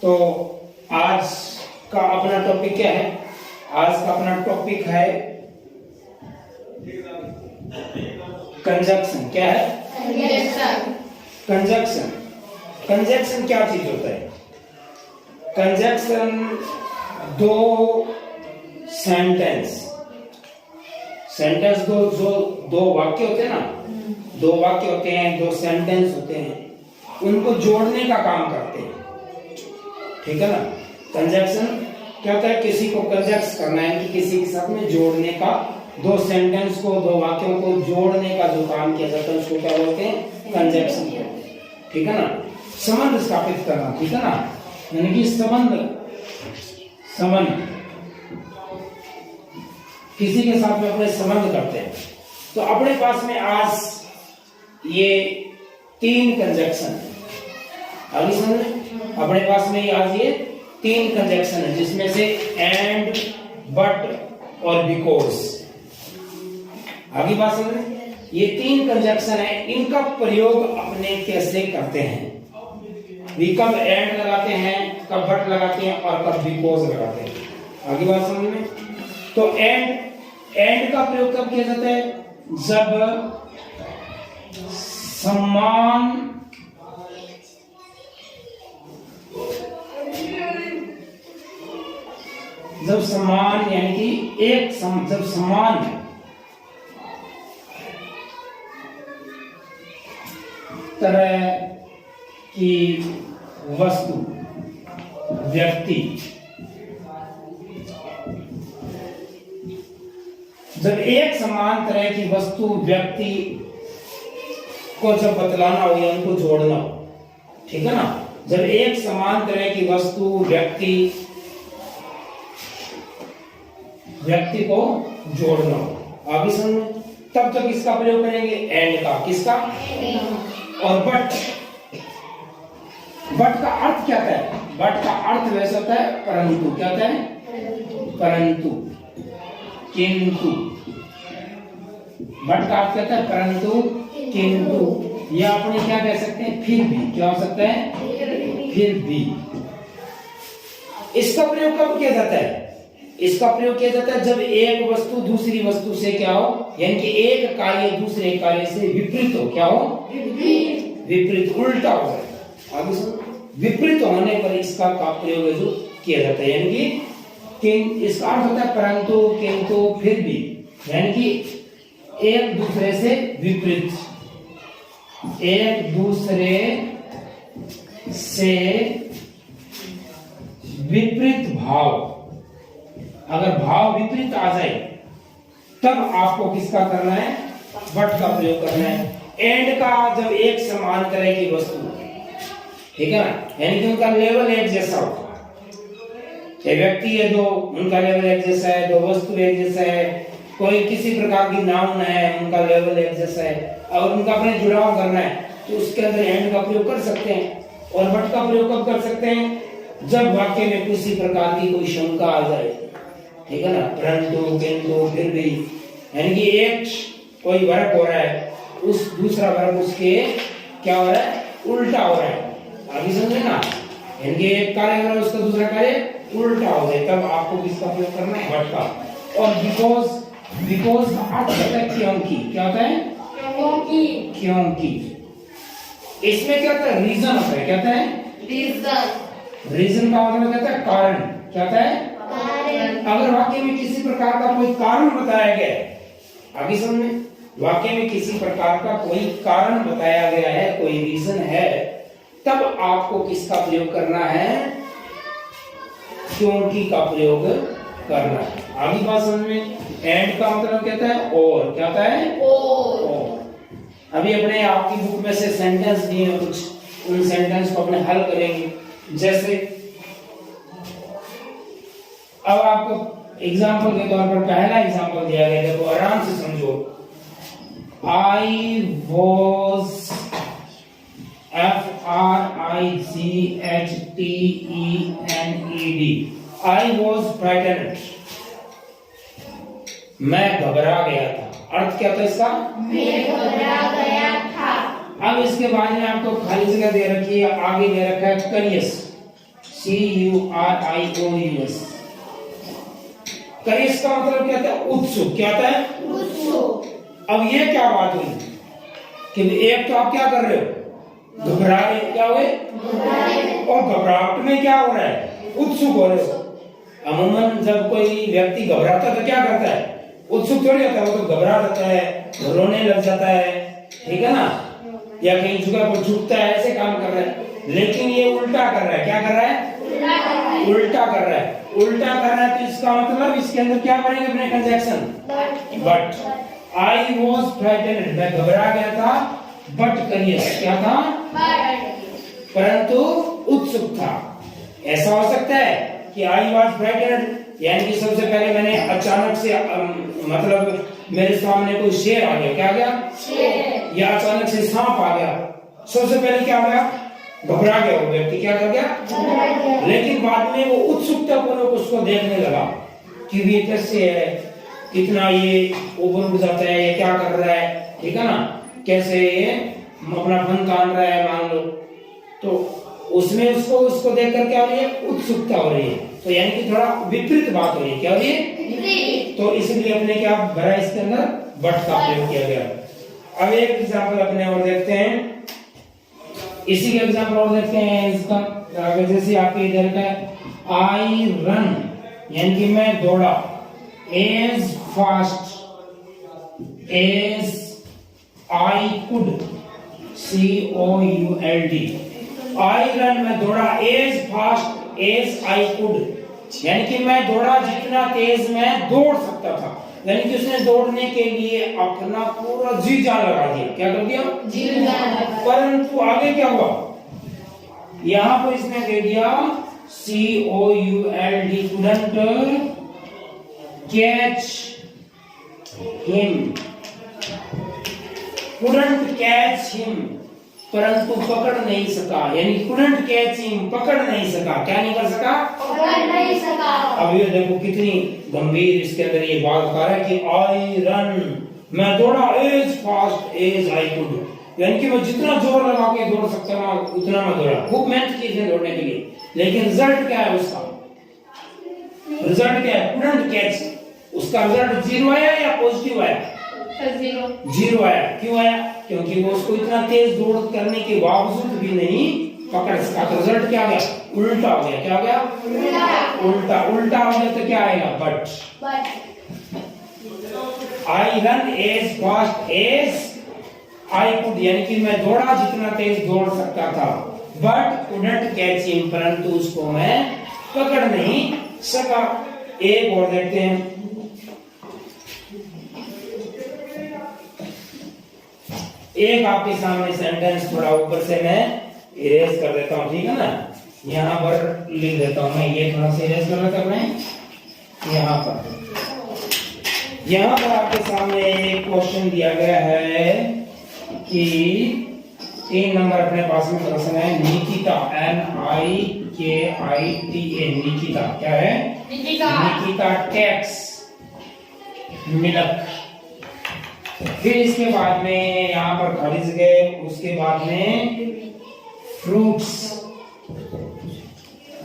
तो आज का अपना टॉपिक क्या है? आज का अपना टॉपिक है कंजक्शन। क्या है? कंजक्शन। कंजक्शन क्या चीज होता है? कंजक्शन दो सेंटेंस दो वाक्य होते हैं ना, दो वाक्य होते हैं, दो सेंटेंस होते हैं, उनको जोड़ने का काम करते हैं। ठीक है ना? कंजक्शन क्या होता है? किसी को कंजक्ट करना है कि किसी के साथ में जोड़ने का, दो सेंटेंस को, दो वाक्यों को जोड़ने का जो काम किया जाता है उसको क्या बोलते हैं? कंजक्शन। ठीक है ना? संबंध स्थापित करना। ठीक है ना? यानी कि संबंध किसी के साथ में अपने संबंध करते हैं। तो अपने पास में आज ये 3 कंजक्शन है। अभी समझ, अपने पास में आज ये 3 कंजक्शन है, जिसमें से एंड, बट और बिकॉज। आगे बात समझ, ये 3 कंजक्शन है, इनका प्रयोग अपने कैसे करते हैं? वी कब एंड लगाते हैं, कब बट लगाते हैं और कब बिकॉज लगाते हैं। आगे बात समझ में। तो एंड का प्रयोग कब किया जाता है? जब समान यानी कि जब समान तरह की वस्तु, व्यक्ति, जब एक समान तरह की वस्तु, व्यक्ति को जब बतलाना हो या उनको जोड़ना हो, ठीक है ना? जब एक समान तरह की वस्तु, व्यक्ति को जोड़ना हो, आगे समझ, तब तक इसका प्रयोग करेंगे एंड का। किसका? और बट का अर्थ क्या है? बट का अर्थ वैसा होता है परंतु। क्या होता है? परंतु, किंतु। बट का अर्थ कहता है परंतु, किंतु। या अपने क्या कह सकते हैं? फिर भी। क्या हो सकता है? फिर भी। इसका प्रयोग कब किया जाता है? इसका प्रयोग किया जाता है जब एक वस्तु दूसरी वस्तु से क्या हो, यानी कि एक कार्य दूसरे कार्य से विपरीत हो। क्या हो? विपरीत, उल्टा हो जाए। आगे सुनो, विपरीत होने पर इसका का प्रयोग जो किया जाता है, यानी कि इसका अर्थ होता है परंतु, किंतु, फिर भी, यानी कि एक दूसरे से विपरीत, एक दूसरे से विपरीत भाव। अगर भाव विपरीत आ जाए तब आपको किसका करना है? बट का प्रयोग करना है। एंड का जब एक समान तरह की वस्तु, ठीक है ना, यानी कि उनका लेवल एक जैसा हो, ये व्यक्ति है दो, उनका लेवल एक जैसा है, दो वस्तु एक जैसा है, कोई किसी प्रकार की नाउन है, उनका लेवल एक जैसा है, और उनका अपने जुड़ाव करना है, तो उसके अंदर एंड का प्रयोग कर सकते हैं। और बट का प्रयोग कब कर सकते हैं? जब वाक्य में किसी प्रकार की कोई शंका आ जाए, ठीक है ना, परंतु, किंतु, फिर भी, यानी कि एक कोई वर्ग हो रहा है, उस दूसरा वर्ग उसके क्या हो रहा है? उल्टा हो रहा है। आगे समझे ना? यानी कि एक कार्य हो रहा है, उसका दूसरा कार्य उल्टा हो जाए, तब आपको किसका प्रयोग करना है? बट का। और बिकॉज का अर्थ होता है क्योंकि। क्या होता है? क्योंकि। इसमें क्या होता है? रीजन होता है। क्या होता है? रीजन का मतलब कहता है कारण। क्या होता है? अगर वाक्य में किसी प्रकार का कोई कारण बताया गया है, आगे समझ में, वाक्य में किसी प्रकार का कोई कारण बताया गया है, कोई रीजन है, तब आपको किसका प्रयोग करना है? क्योंकि का प्रयोग करना है। आगे बात समझ में। एंड का मतलब कहता है और। क्या होता है? और। अभी अपने आपकी बुक में से सेंटेंस दिए हैं कुछ, उन सेंटेंस को अपने हल करेंगे। जैसे अब आपको एग्जाम्पल के तौर पर पहला एग्जाम्पल दिया गया, देखो आराम से समझो। I was FRIGHTENED I was frightened, मैं घबरा गया था। अर्थ क्या था इसका? मैं घबरा गया था। अब इसके बाद में आपको खाली जगह दे रखी है, आगे दे रखा है करियस, CURIOUS। करियस का मतलब क्या था? उत्सुक। क्या था? उत्सुक। अब ये क्या बात हुई कि एक तो आप क्या कर रहे हो? घबरा रहे। क्या हुए? और घबराहट में क्या हो रहा है? उत्सुक हो रहे हो। अमूमन जब कोई व्यक्ति घबराता है तो क्या करता है? उत्सुक थोड़ी होता है, वो तो घबरा जाता है, रोने लग जाता है, ठीक है ना, या कहीं जगह पर झुकता है, ऐसे काम कर रहा है। लेकिन ये उल्टा कर रहा है। क्या कर रहा है? उल्टा कर रहा है। उल्टा कर रहा है तो इसका मतलब इसके अंदर क्या बनेगा? अपने conjunction but. I was frightened, मैं घबरा गया था, बट करियस क्या था? परंतु उत्सुक था। ऐसा हो सकता है कि आई वॉज फ्राइटेंड यानी कि सबसे पहले मैंने अचानक से मतलब मेरे सामने कोई शेर आ गया। क्या आ गया? शेर। या अचानक से सांप आ गया। सबसे पहले क्या हो गया? घबरा गया वो व्यक्ति। क्या कर गया? लेकिन बाद में वो उत्सुकतापूर्वक उसको देखने लगा कि ये कैसे है, कितना ये ऊपर उठ जाता है, ये क्या कर रहा है, ठीक है ना, कैसे ये अपना फन तान रहा है मान लो। तो उसमें उसको देखकर क्या हो रही है? उत्सुकता हो रही है। तो यानी कि थोड़ा विपरीत बात हो रही है। क्या हो रही है? तो इसलिए अपने क्या भरा इसके अंदर? बट का प्रयोग किया गया। अब एक एग्जांपल अपने और देखते हैं, इसी के एग्जांपल और देखते हैं इसका। जैसे आपके इधर का आई रन यानी कि मैं दौड़ा, as fast as I could, COULD। I run मैं दौड़ा, as fast as I could यानी कि मैं दौड़ा जितना तेज मैं दौड़ सकता था। यानी कि उसने दौड़ने के लिए अपना पूरा जी जान लगा दिया। क्या कर दिया? जी जान। परंतु आगे क्या हुआ? यहां पर इसने दे दिया COULD, couldn't catch him, couldn't catch him परंतु पकड़ नहीं सका। यानी couldn't catch him पकड़ नहीं सका। क्या नहीं कर सका? पकड़ नहीं सका। अब ये देखो कितनी गंभीर इसके अंदर ये बात बता रहा है कि आई रन मैं दौड़ा, as fast as I could यानी कि मैं जितना जोर लगा के दौड़ सकता था उतना मैं दौड़ा। खूब मेहनत की थी दौड़ने के लिए, लेकिन रिजल्ट क्या है उसका? रिजल्ट क्या है? couldn't catch। उसका रिजल्ट 0 आया या पॉजिटिव आया? 0 आया। क्यों आया? क्योंकि वो उसको इतना तेज दौड़ करने के बावजूद भी नहीं पकड़ सका। तो रिजल्ट क्या आ गया? उल्टा हो गया। क्या हो गया? उल्टा। उल्टा हो गया तो क्या आएगा? But. I run as fast as I could यानी कि मैं दौड़ा जितना तेज दौड़ सकता था, बट कुडंट कैच हिम परंतु उसको मैं पकड़ नहीं सका। एक और देखते हैं। एक आपके सामने सेंटेंस थोड़ा ऊपर से मैं इरेज कर देता हूं, ठीक है ना, यहां पर लिख देता हूं मैं। ये थोड़ा सा इरेज कर लेता हूं। यहां पर आपके सामने एक क्वेश्चन दिया गया है कि 3 नंबर अपने पास में प्रश्न है। निकिता NIKITA निकिता क्या है? Nikita tax milk. फिर इसके बाद में यहाँ पर खाली जगह, उसके बाद में फ्रूट्स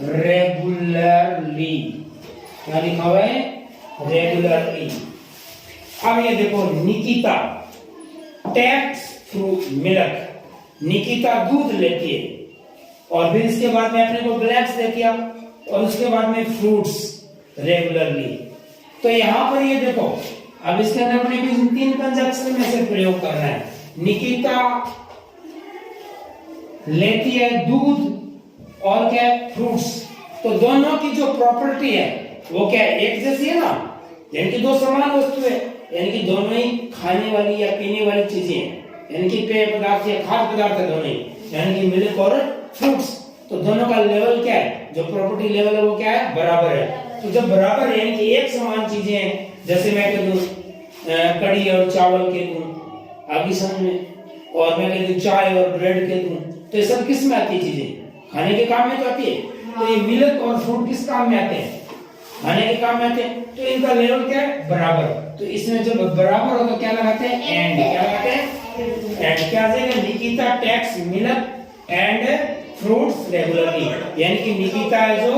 रेगुलरली। क्या लिखा हुआ है? रेगुलरली। अब ये देखो Nikita takes fruit milk. Nikita दूध लेती है और फिर इसके बाद में अपने को ग्लैक्स दे दिया और उसके बाद में फ्रूट्स रेगुलरली। तो यहां पर ये देखो अब इसके अंदर अपने को इन 3 कंजक्शन में से प्रयोग करना है। निकिता लेती है दूध और क्या है? फ्रूट्स। तो दोनों की जो प्रॉपर्टी है वो क्या है? एक जैसी है ना, यानी कि 2 समान वस्तु है, यानी कि दोनों ही खाने वाली या पीने वाली चीजें हैं, यानी कि पेय पदार्थ या खाद्य पदार्थ है दोनों ही, यानी कि मिल्क और फ्रूट्स। तो दोनों का लेवल क्या है? जो प्रॉपर्टी लेवल है वो क्या है? बराबर है। तो जब बराबर है यानी कि एक समान चीजें हैं, जैसे मैं कह दूं कड़ी और चावल के दूं आगे समझ में, और मैं कह दूं चाय और ब्रेड के दूं, तो ये सब किस में आती है? चीजें खाने के काम में तो आती है। तो ये मिल्क और फ्रूट किस काम में आते हैं? खाने के काम में आते हैं। तो इनका लेवल क्या है? बराबर। तो इसमें जब बराबर हो तो क्या लगाते हैं? एंड। क्या लगाते हैं? एंड। क्या आ जाएगा? Nikita takes milk and fruits regularly, यानी कि निकिता है जो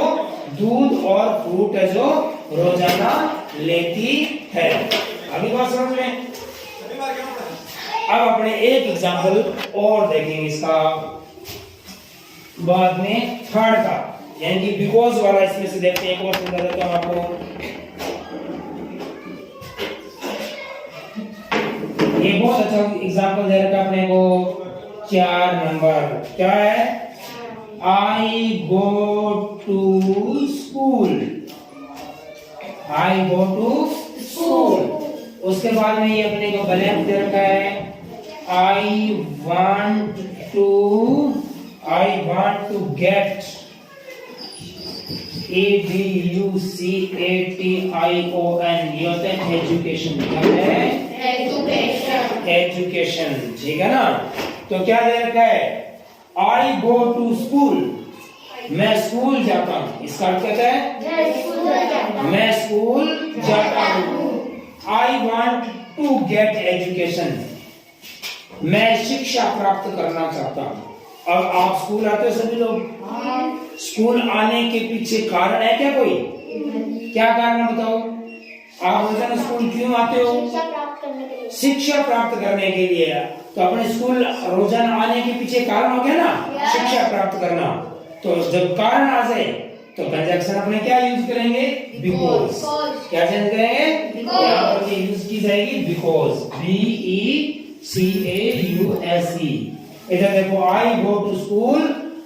दूध और फ्रूट है जो रोजाना लेती है। अभी बात समझ में? अब अपने एक एग्जांपल और देखेंगे इसका बाद में, थर्ड का, यानी कि बिकॉज वाला। इसमें से देखते हैं, एक और समझा देता हूं आपको। ये बहुत अच्छा एग्जांपल दे रखा अपने को, 4 नंबर। क्या है? I go to school, I go to school. उसके बाद में ये अपने को ब्लैंक दे रखा है, I want to get, EDUCATION, ये होता है एजुकेशन। क्या है? एजुकेशन, ठीक है ना। तो क्या दे रखा है? आई गो टू स्कूल, मैं स्कूल जाता हूँ। इसका अर्थ क्या है? मैं स्कूल जाता हूँ। I want to get education, मैं शिक्षा प्राप्त करना चाहता हूँ। अब आप स्कूल आते हो सभी लोग, स्कूल आने के पीछे कारण है क्या कोई? क्या कारण है बताओ? आप रोजाना स्कूल क्यों आते हो? शिक्षा प्राप्त करने के लिए। तो अपने स्कूल रोजाना आने के पीछे कारण हो गया ना, शिक्षा प्राप्त करना। तो जब कारण आ जाए तो कंजक्शन अपने क्या यूज करेंगे? बिकॉज। क्या चेंज करेंगे? यहाँ पर यूज की जाएगी बिकॉज, BECAUSE। इधर देखो, आई गो टू स्कूल,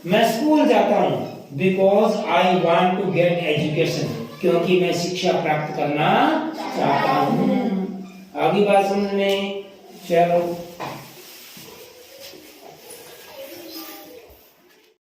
मैं स्कूल जाता हूँ। Because I want to get education, क्योंकि मैं शिक्षा प्राप्त करना चाहता हूँ। आगे बात समझ में? चलो